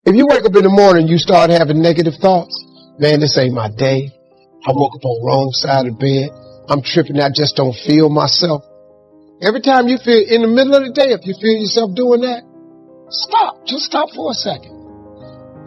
If you wake up in the morning, you start having negative thoughts. Man, this ain't my day. I woke up on the wrong side of the bed. I'm tripping. I just don't feel myself. Every time you feel in the middle of the day, if you feel yourself doing that, stop. Just stop for a second.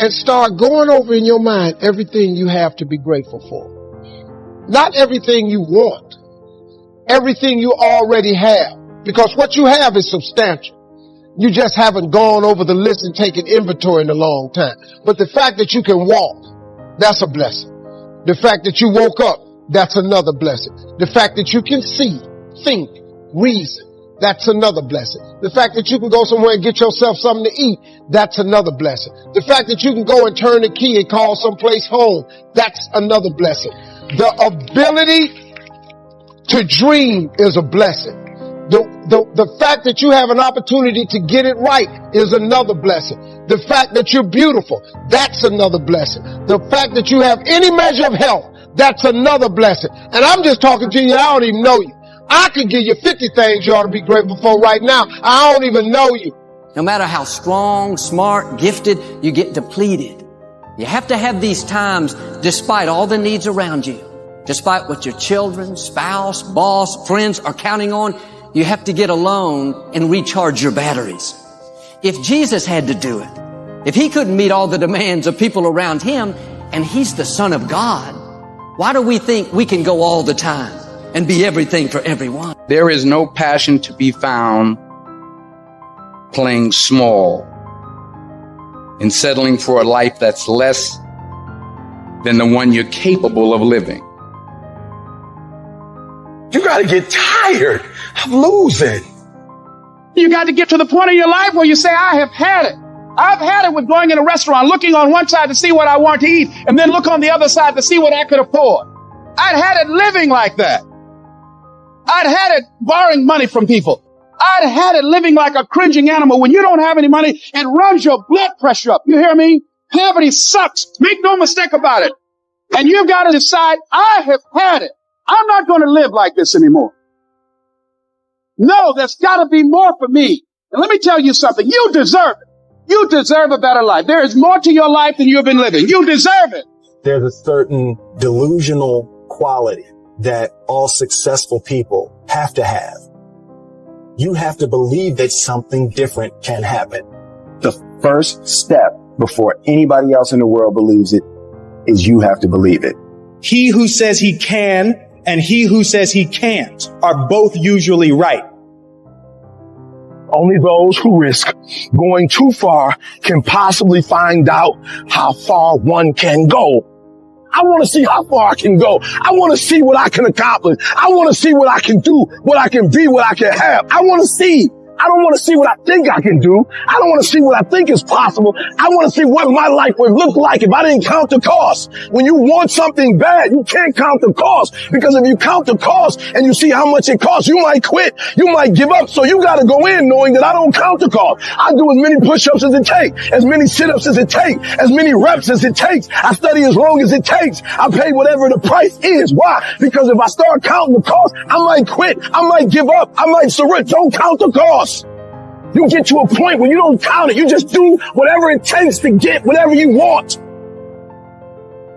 And start going over in your mind everything you have to be grateful for. Not everything you want. Everything you already have. Because what you have is substantial. You just haven't gone over the list and taken inventory in a long time. But the fact that you can walk, that's a blessing. The fact that you woke up, that's another blessing. The fact that you can see, think, reason, that's another blessing. The fact that you can go somewhere and get yourself something to eat, that's another blessing. The fact that you can go and turn the key and call someplace home, that's another blessing. The ability to dream is a blessing. The fact that you have an opportunity to get it right is another blessing. The fact that you're beautiful, that's another blessing. The fact that you have any measure of health, that's another blessing. And I'm just talking to you, I don't even know you. I could give you 50 things you ought to be grateful for right now. I don't even know you. No matter how strong, smart, gifted, you get depleted. You have to have these times despite all the needs around you. Despite what your children, spouse, boss, friends are counting on, you have to get alone and recharge your batteries. If Jesus had to do it, if he couldn't meet all the demands of people around him, and he's the Son of God, why do we think we can go all the time and be everything for everyone? There is no passion to be found playing small and settling for a life that's less than the one you're capable of living. You got to get tired of losing. You got to get to the point in your life where you say, I have had it. I've had it with going in a restaurant, looking on one side to see what I want to eat, and then look on the other side to see what I could afford. I'd had it living like that. I'd had it borrowing money from people. I'd had it living like a cringing animal. When you don't have any money, it runs your blood pressure up. You hear me? Poverty sucks. Make no mistake about it. And you've got to decide, I have had it. I'm not going to live like this anymore. No, there's got to be more for me. And let me tell you something. You deserve it. You deserve a better life. There is more to your life than you've been living. You deserve it. There's a certain delusional quality that all successful people have to have. You have to believe that something different can happen. The first step before anybody else in the world believes it is you have to believe it. He who says he can and he who says he can't are both usually right. Only those who risk going too far can possibly find out how far one can go. I want to see how far I can go. I want to see what I can accomplish. I want to see what I can do, what I can be, what I can have. I want to see. I don't want to see what I think I can do. I don't want to see what I think is possible. I want to see what my life would look like if I didn't count the cost. When you want something bad, you can't count the cost, because if you count the cost and you see how much it costs, you might quit. You might give up. So you got to go in knowing that I don't count the cost. I do as many push-ups as it takes, as many sit-ups as it takes, as many reps as it takes. I study as long as it takes. I pay whatever the price is. Why? Because if I start counting the cost, I might quit. I might give up. I might surrender. Don't count the cost. You get to a point where you don't count it. You just do whatever it takes to get whatever you want.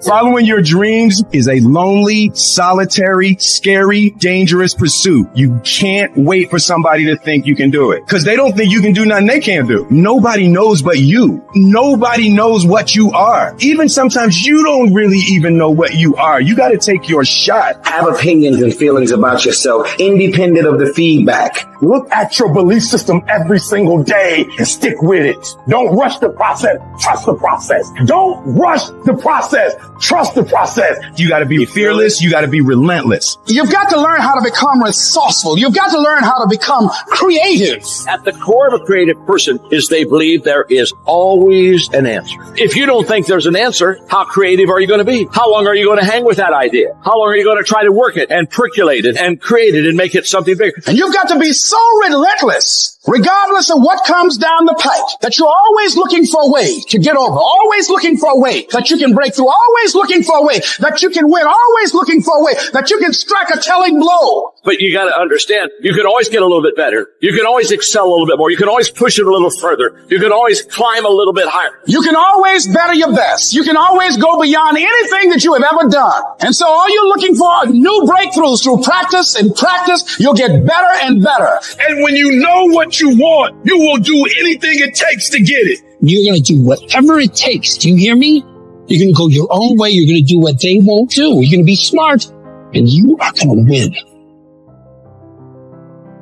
Following your dreams is a lonely, solitary, scary, dangerous pursuit. You can't wait for somebody to think you can do it, because they don't think you can do nothing they can't do. Nobody knows but you. Nobody knows what you are. Even sometimes you don't really even know what you are. You got to take your shot. Have opinions and feelings about yourself, independent of the feedback. Look at your belief system every single day and stick with it. Don't rush the process. Trust the process. Don't rush the process. Trust the process. You got to be fearless. You got to be relentless. You've got to learn how to become resourceful. You've got to learn how to become creative. At the core of a creative person is they believe there is always an answer. If you don't think there's an answer, how creative are you going to be? How long are you going to hang with that idea? How long are you going to try to work it and percolate it and create it and make it something bigger? And you've got to be so relentless, regardless of what comes down the pike, that you're always looking for a way to get over, always looking for a way that you can break through, always looking for a way that you can win, always looking for a way that you can strike a telling blow But you got to understand, you can always get a little bit better. You can always excel a little bit more. You can always push it a little further. You can always climb a little bit higher. You can always better your best. You can always go beyond anything that you have ever done. And so all you're looking for are new breakthroughs through practice and practice. You'll get better and better. And when you know what you want, you will do anything it takes to get it. You're going to do whatever it takes. Do you hear me? You're going to go your own way. You're going to do what they won't do. You're going to be smart, and you are going to win.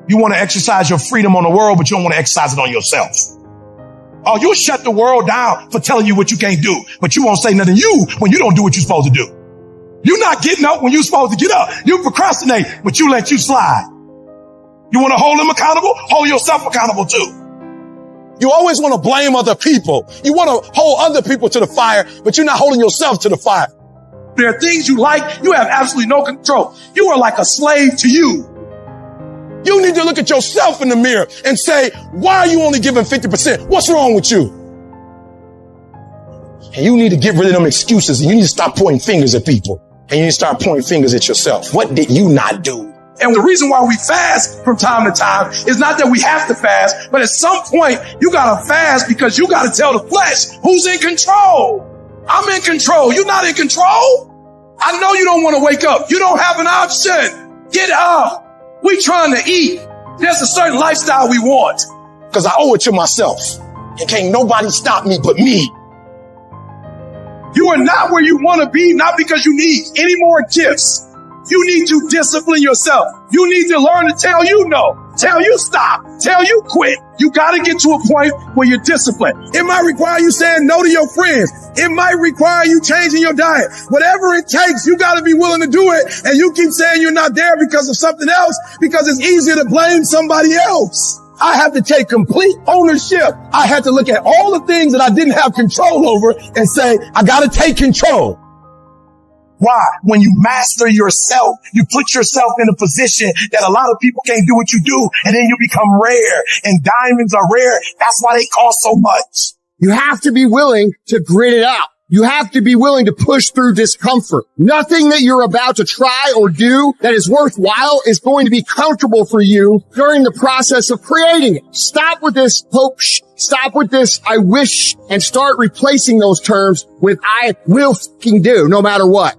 You want to exercise your freedom on the world, but you don't want to exercise it on yourself. Oh, you'll shut the world down for telling you what you can't do, but you won't say nothing to you when you don't do what you're supposed to do. You're not getting up when you're supposed to get up. You procrastinate, but you let you slide. You want to hold them accountable? Hold yourself accountable too. You always want to blame other people. You want to hold other people to the fire, but you're not holding yourself to the fire. There are things you like, you have absolutely no control. You are like a slave to you. You need to look at yourself in the mirror and say, why are you only giving 50%? What's wrong with you? And you need to get rid of them excuses, and you need to stop pointing fingers at people. And you need to start pointing fingers at yourself. What did you not do? And the reason why we fast from time to time is not that we have to fast, but at some point you gotta fast because you gotta tell the flesh who's in control. I'm in control. You're not in control. I know you don't want to wake up. You don't have an option. Get up. We trying to eat. There's a certain lifestyle we want because I owe it to myself. And can't nobody stop me but me. You are not where you want to be, not because you need any more gifts. You need to discipline yourself. You need to learn to tell you no, tell you stop, tell you quit. You got to get to a point where you're disciplined. It might require you saying no to your friends. It might require you changing your diet. Whatever it takes, you got to be willing to do it. And you keep saying you're not there because of something else, because it's easier to blame somebody else. I have to take complete ownership. I had to look at all the things that I didn't have control over and say, I got to take control. Why? When you master yourself, you put yourself in a position that a lot of people can't do what you do, and then you become rare. And diamonds are rare. That's why they cost so much. You have to be willing to grit it out. You have to be willing to push through discomfort. Nothing that you're about to try or do that is worthwhile is going to be comfortable for you during the process of creating it. Stop with this hope. Stop with this I wish, and start replacing those terms with I will fucking do no matter what.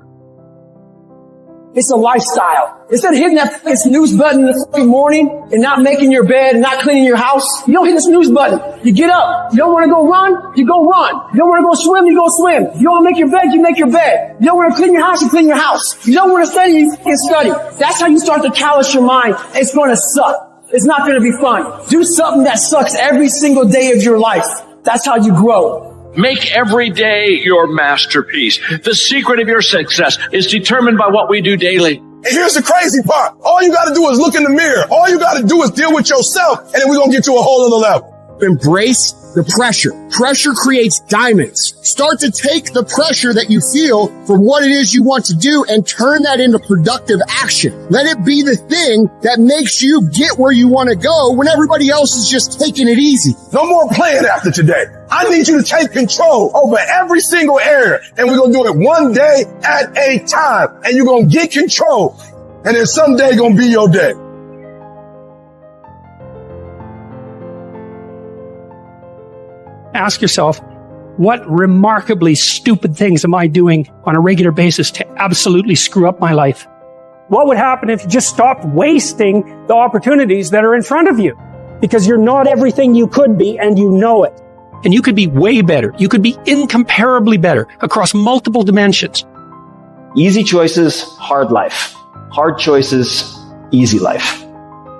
It's a lifestyle. Instead of hitting that snooze button in the fucking morning and not making your bed and not cleaning your house, you don't hit the snooze button. You get up. You don't want to go run, you go run. You don't want to go swim, you go swim. You don't want to make your bed, you make your bed. You don't want to clean your house, you clean your house. You don't want to study, you fucking study. That's how you start to callous your mind. It's going to suck. It's not going to be fun. Do something that sucks every single day of your life. That's how you grow. Make every day your masterpiece. The secret of your success is determined by what we do daily. And here's the crazy part. All you got to do is look in the mirror. All you got to do is deal with yourself, and then we're going to get to a whole other level. Embrace the pressure. Pressure creates diamonds. Start to take the pressure that you feel for what it is you want to do and turn that into productive action. Let it be the thing that makes you get where you want to go when everybody else is just taking it easy. No more playing after today. I need you to take control over every single area, and we're going to do it one day at a time, and you're going to get control, and then someday going to be your day. Ask yourself, what remarkably stupid things am I doing on a regular basis to absolutely screw up my life? What would happen if you just stopped wasting the opportunities that are in front of you? Because you're not everything you could be, and you know it. And you could be way better. You could be incomparably better across multiple dimensions. Easy choices, hard life. Hard choices, easy life.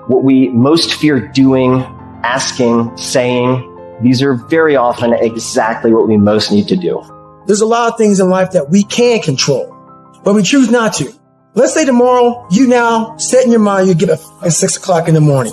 What we most fear doing, asking, saying, these are very often exactly what we most need to do. There's a lot of things in life that we can control, but we choose not to. Let's say tomorrow, you now set in your mind you get up at 6 o'clock in the morning.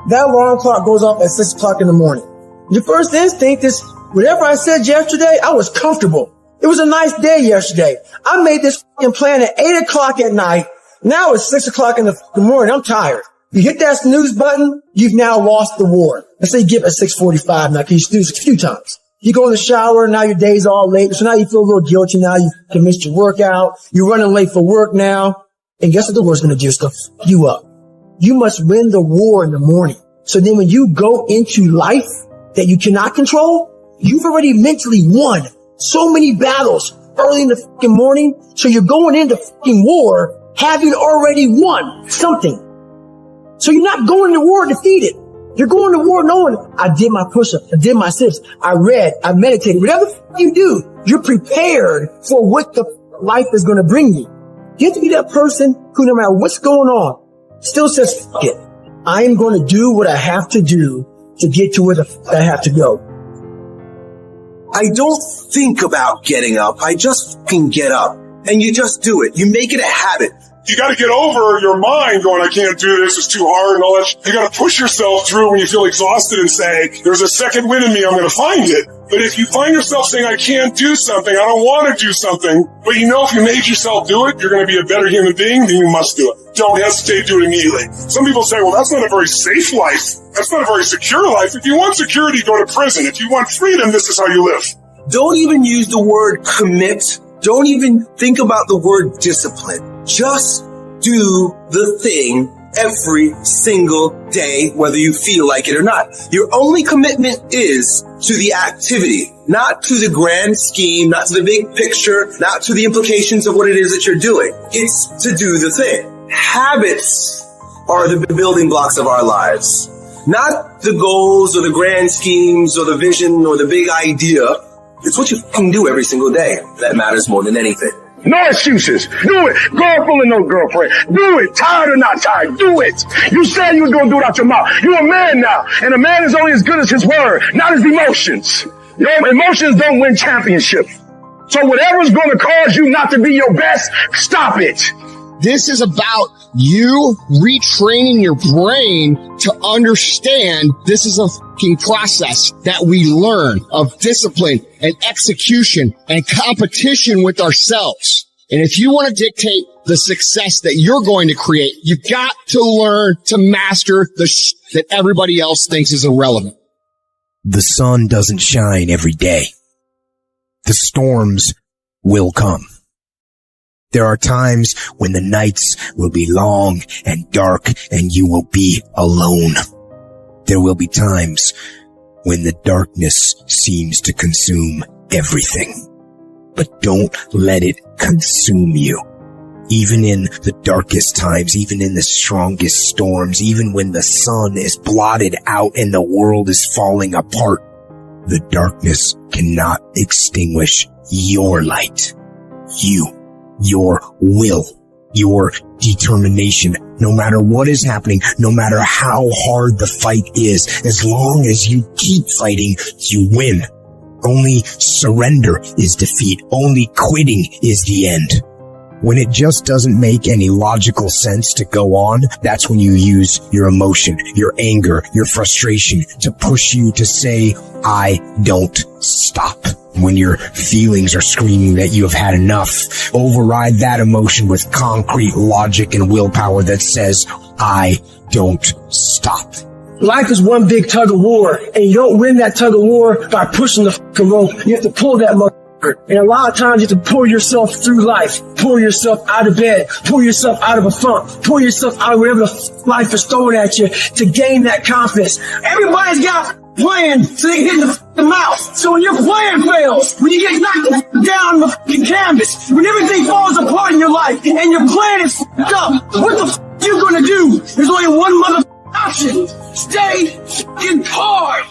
That alarm clock goes off at 6 o'clock in the morning. Your first instinct is, whatever I said yesterday, I was comfortable. It was a nice day yesterday. I made this fucking plan at 8 o'clock at night. Now it's 6 o'clock in the morning. I'm tired. You hit that snooze button, you've now lost the war. Let's say you get up at 6:45 now, because you snooze a few times. You go in the shower, now your day's all late, so now you feel a little guilty. Now you missed your workout. You're running late for work now. And guess what the world's going to do? It's going to f*** you up. you must win the war in the morning. So then when you go into life that you cannot control, you've already mentally won so many battles early in the fucking morning. So you're going into fucking war having already won something. So you're not going to war defeated. You're going to war knowing I did my push-ups, I did my sit-ups, I read, I meditated. Whatever you do, you're prepared for what the life is going to bring you. You have to be that person who, no matter what's going on, still says, fuck it. I am going to do what I have to do to get to where the fuck I have to go. I don't think about getting up. I just fucking get up. And you just do it. You make it a habit. You got to get over your mind going, I can't do this, it's too hard and all that. You got to push yourself through when you feel exhausted and say, there's a second wind in me, I'm going to find it. But if you find yourself saying, I can't do something, I don't want to do something, but you know if you made yourself do it, you're going to be a better human being, then you must do it. Don't hesitate, do it immediately. Some people say, well, that's not a very safe life. That's not a very secure life. If you want security, go to prison. If you want freedom, this is how you live. Don't even use the word commit. Don't even think about the word discipline. Just do the thing every single day, whether you feel like it or not. Your only commitment is to the activity, not to the grand scheme, not to the big picture, not to the implications of what it is that you're doing. It's to do the thing. Habits are the building blocks of our lives, not the goals or the grand schemes or the vision or the big idea. It's what you can do every single day that matters more than anything. No excuses. Do it. Girlfriend or no girlfriend. Do it. Tired or not tired. Do it. You said you was going to do it out your mouth. You're a man now. And a man is only as good as his word, not his emotions. Your emotions don't win championships. So whatever's going to cause you not to be your best, stop it. This is about you retraining your brain to understand this is a fucking process that we learn of discipline and execution and competition with ourselves. And if you want to dictate the success that you're going to create, you've got to learn to master the that everybody else thinks is irrelevant. The sun doesn't shine every day. The storms will come. There are times when the nights will be long and dark and you will be alone. There will be times when the darkness seems to consume everything. But don't let it consume you. Even in the darkest times, even in the strongest storms, even when the sun is blotted out and the world is falling apart, the darkness cannot extinguish your light. Your will, your determination, no matter what is happening, no matter how hard the fight is, as long as you keep fighting, you win. Only surrender is defeat. Only quitting is the end. When it just doesn't make any logical sense to go on, that's when you use your emotion, your anger, your frustration to push you to say, I don't stop. When your feelings are screaming that you have had enough, override that emotion with concrete logic and willpower that says, I don't stop. Life is one big tug of war, and you don't win that tug of war by pushing the fucking rope. You have to pull that motherfucker. And a lot of times you have to pull yourself through life, pull yourself out of bed, pull yourself out of a funk, pull yourself out of whatever the life is throwing at you to gain that confidence. Everybody's got a plan so they can hit the mouth. So when your plan fails, when you get knocked down the fucking canvas, when everything falls apart in your life and your plan is fucked up, what the fuck are you gonna do? There's only one motherfucking option. Stay fucking hard.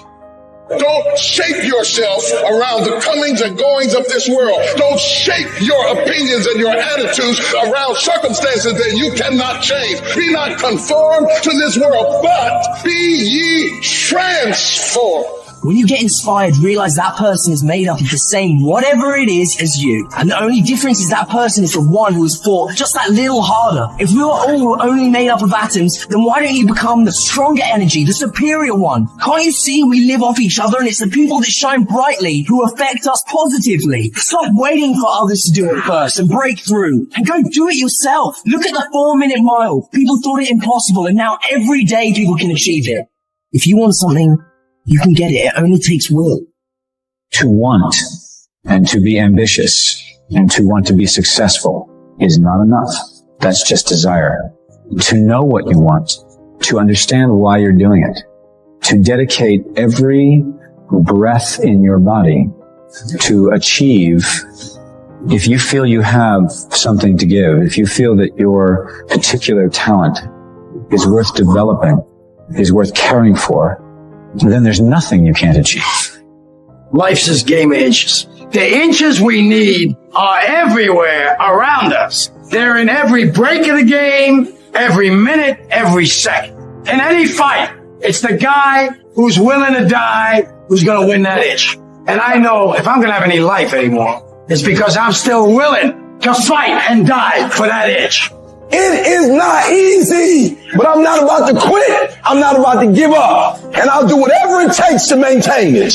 Don't shape yourself around the comings and goings of this world. Don't shape your opinions and your attitudes around circumstances that you cannot change. Be not conformed to this world, but be ye transformed. When you get inspired, realize that person is made up of the same whatever it is as you. And the only difference is that person is the one who has fought just that little harder. If we are all only made up of atoms, then why don't you become the stronger energy, the superior one? Can't you see we live off each other and it's the people that shine brightly who affect us positively? Stop waiting for others to do it first and break through. And go do it yourself. Look at the 4-minute mile. People thought it impossible and now every day people can achieve it. If you want something, you can get it. It only takes will. To want and to be ambitious and to want to be successful is not enough. That's just desire. To know what you want to understand why you're doing it, to dedicate every breath in your body to achieve. If you feel you have something to give, if you feel that your particular talent is worth developing, is worth caring for, then there's nothing you can't achieve. Life's is game of inches. The inches we need are everywhere around us. They're in every break of the game, every minute, every second. In any fight, it's the guy who's willing to die who's going to win that itch. And I know if I'm going to have any life anymore, it's because I'm still willing to fight and die for that itch. It is not easy, but I'm not about to quit. I'm not about to give up. And I'll do whatever it takes to maintain it.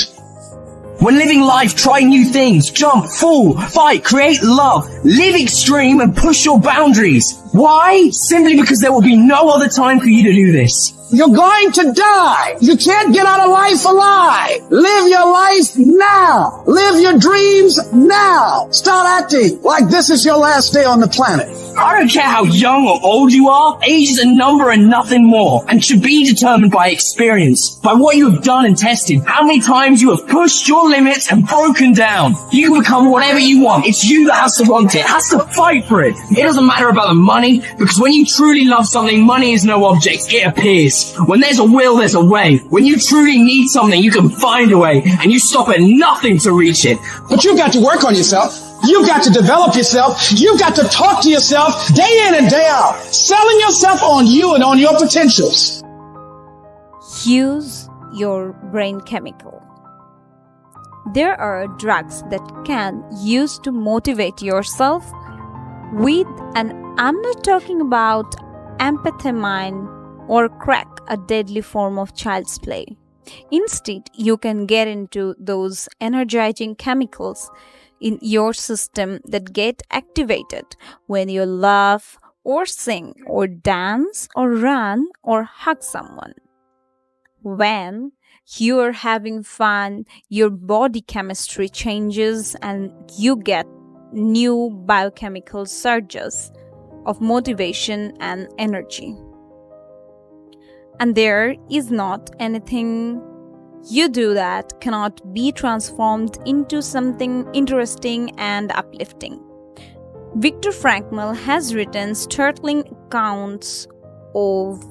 When living life, try new things, jump, fall, fight, create love, live extreme and push your boundaries. Why? Simply because there will be no other time for you to do this. You're going to die. You can't get out of life alive. Live your life now. Live your dreams now. Start acting like this is your last day on the planet. I don't care how young or old you are, age is a number and nothing more, and should be determined by experience, by what you have done and tested, how many times you have pushed your limits and broken down. You can become whatever you want. It's you that has to want it, has to fight for it. It doesn't matter about the money, because when you truly love something, money is no object, it appears. When there's a will, there's a way. When you truly need something, you can find a way, and you stop at nothing to reach it. But you've got to work on yourself. You've got to develop yourself. You've got to talk to yourself day in and day out, selling yourself on you and on your potentials. Use your brain chemical. There are drugs that can use to motivate yourself with, and I'm not talking about amphetamine or crack, a deadly form of child's play. Instead, you can get into those energizing chemicals in your system that get activated when you laugh or sing or dance or run or hug someone. When you're having fun, your body chemistry changes and you get new biochemical surges of motivation and energy. And there is not anything you do that cannot be transformed into something interesting and uplifting. Viktor Frankl has written startling accounts of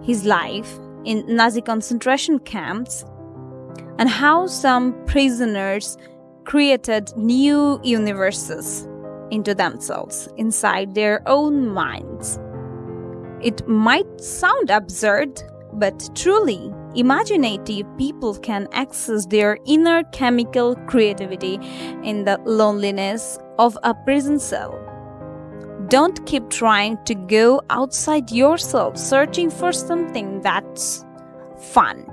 his life in Nazi concentration camps and how some prisoners created new universes into themselves inside their own minds. It might sound absurd, but truly, imaginative people can access their inner chemical creativity in the loneliness of a prison cell. Don't keep trying to go outside yourself searching for something that's fun.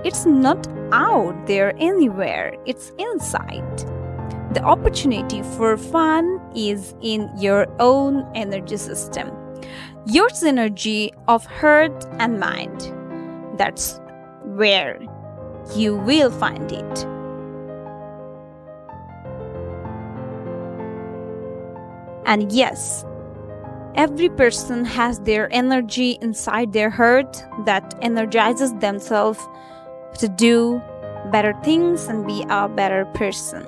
It's not out there anywhere, it's inside. The opportunity for fun is in your own energy system. Your synergy of heart and mind. That's where you will find it. And yes, every person has their energy inside their heart that energizes themselves to do better things and be a better person.